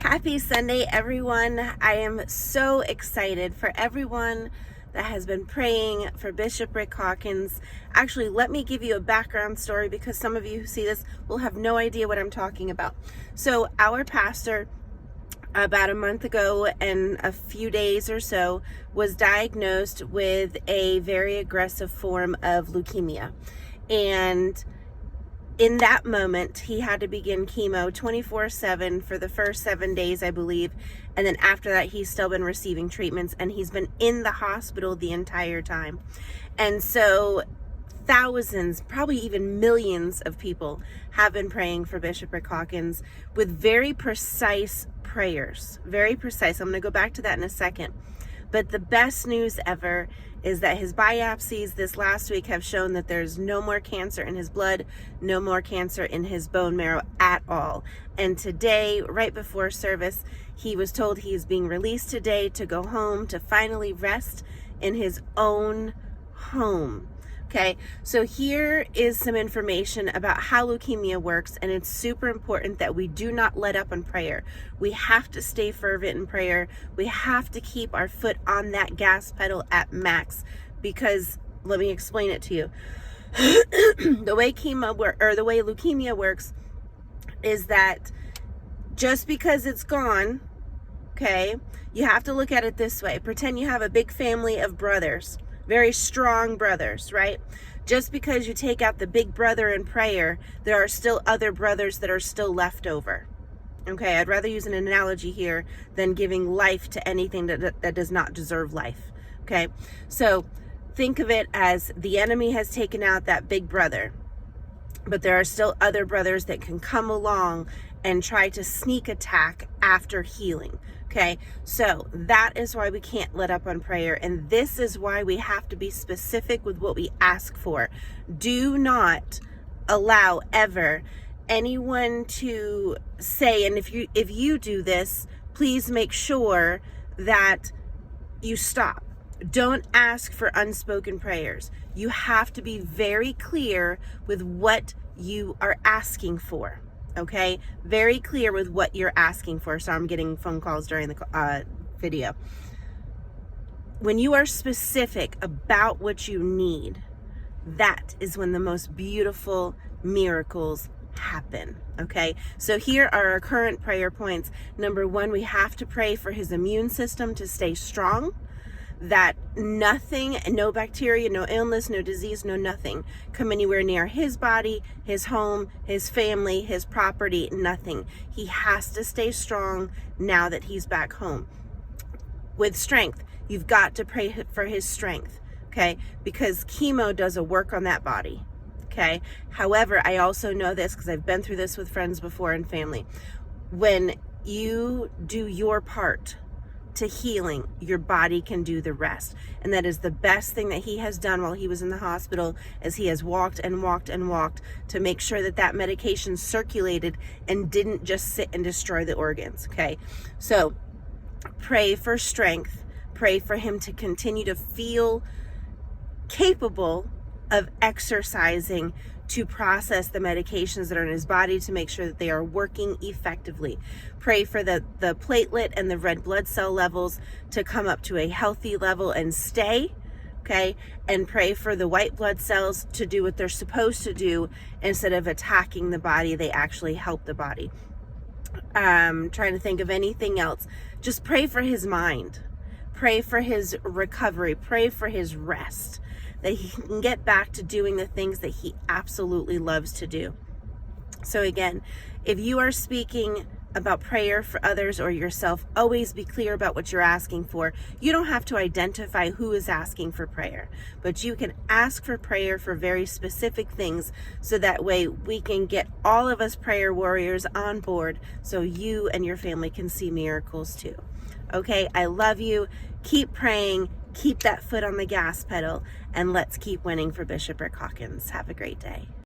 Happy Sunday, everyone. I am so excited for everyone that has been praying for Bishop Rick Hawkins. Actually, let me give you a background story because some of you who see this will have no idea what I'm talking about. So our pastor, about a month ago and a few days or so, was diagnosed with a very aggressive form of leukemia. And in that moment, he had to begin chemo 24/7 for the first 7 days, I believe. And then after that, he's still been receiving treatments, and he's been in the hospital the entire time. And so thousands, probably even millions of people have been praying for Bishop Rick Hawkins with very precise prayers. Very precise. I'm going to go back to that in a second. But the best news ever is that his biopsies this last week have shown that there's no more cancer in his blood, no more cancer in his bone marrow at all. And today, right before service, he was told he is being released today to go home to finally rest in his own home. Okay, so here is some information about how leukemia works, and it's super important that we do not let up on prayer. We have to stay fervent in prayer. We have to keep our foot on that gas pedal at max, because let me explain it to you. The way leukemia works is that just because it's gone, okay, you have to look at it this way. Pretend you have a big family of brothers. Very strong brothers, right? Just because you take out the big brother in prayer, there are still other brothers that are still left over. Okay, I'd rather use an analogy here than giving life to anything that does not deserve life. Okay, so think of it as the enemy has taken out that big brother, but there are still other brothers that can come along and try to sneak attack after healing. Okay, so that is why we can't let up on prayer, and this is why we have to be specific with what we ask for. Do not allow ever anyone to say, and if you do this, please make sure that you stop. Don't ask for unspoken prayers. You have to be very clear with what you are asking for. Okay, very clear with what you're asking for. So I'm getting phone calls during the video. When you are specific about what you need, that is when the most beautiful miracles happen. Okay, so here are our current prayer points. Number one, we have to pray for his immune system to stay strong, that nothing, no bacteria, no illness, no disease, no nothing come anywhere near his body, his home, his family, his property, nothing. He has to stay strong now that he's back home. With strength, you've got to pray for his strength, okay? Because chemo does a work on that body, okay? However, I also know this because I've been through this with friends before and family. When you do your part to healing, your body can do the rest. And that is the best thing that he has done while he was in the hospital, as he has walked and walked and walked to make sure that that medication circulated and didn't just sit and destroy the organs. Okay, so pray for strength. Pray for him to continue to feel capable of exercising to process the medications that are in his body to make sure that they are working effectively. Pray for the platelet and the red blood cell levels to come up to a healthy level and stay, okay? And pray for the white blood cells to do what they're supposed to do. Instead of attacking the body, they actually help the body. Trying to think of anything else. Just pray for his mind. Pray for his recovery. Pray for his rest, that he can get back to doing the things that he absolutely loves to do. So again, if you are speaking about prayer for others or yourself, always be clear about what you're asking for. You don't have to identify who is asking for prayer, but you can ask for prayer for very specific things, so that way we can get all of us prayer warriors on board, so you and your family can see miracles too. Okay, I love you. Keep praying. Keep that foot on the gas pedal, and let's keep winning for Bishop Rick Hawkins. Have a great day.